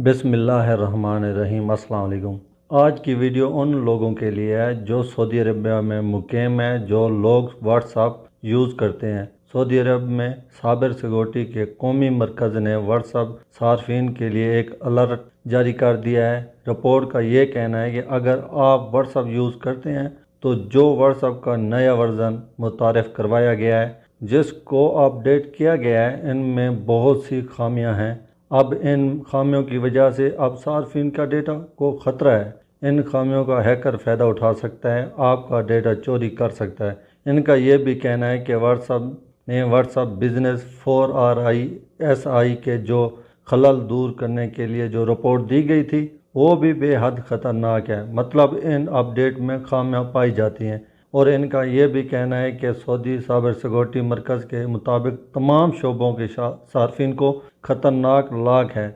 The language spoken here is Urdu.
بسم اللہ الرحمن الرحیم۔ السلام علیکم۔ آج کی ویڈیو ان لوگوں کے لیے ہے جو سعودی عربیہ میں مقیم ہیں، جو لوگ واٹس ایپ یوز کرتے ہیں۔ سعودی عرب میں سائبر سیکورٹی کے قومی مرکز نے واٹس ایپ صارفین کے لیے ایک الرٹ جاری کر دیا ہے۔ رپورٹ کا یہ کہنا ہے کہ اگر آپ واٹس ایپ یوز کرتے ہیں تو جو واٹس ایپ کا نیا ورژن متعارف کروایا گیا ہے، جس کو اپ ڈیٹ کیا گیا ہے، ان میں بہت سی خامیاں ہیں۔ اب ان خامیوں کی وجہ سے اب صارفین کا ڈیٹا کو خطرہ ہے۔ ان خامیوں کا ہیکر فائدہ اٹھا سکتا ہے، آپ کا ڈیٹا چوری کر سکتا ہے۔ ان کا یہ بھی کہنا ہے کہ واٹس ایپ بزنس 4RISI کے جو خلل دور کرنے کے لیے جو رپورٹ دی گئی تھی وہ بھی بے حد خطرناک ہے، مطلب ان اپ ڈیٹ میں خامیاں پائی جاتی ہیں۔ اور ان کا یہ بھی کہنا ہے کہ سعودی سائبر سیکورٹی مرکز کے مطابق تمام شعبوں کے صارفین کو خطرناک لاک ہے،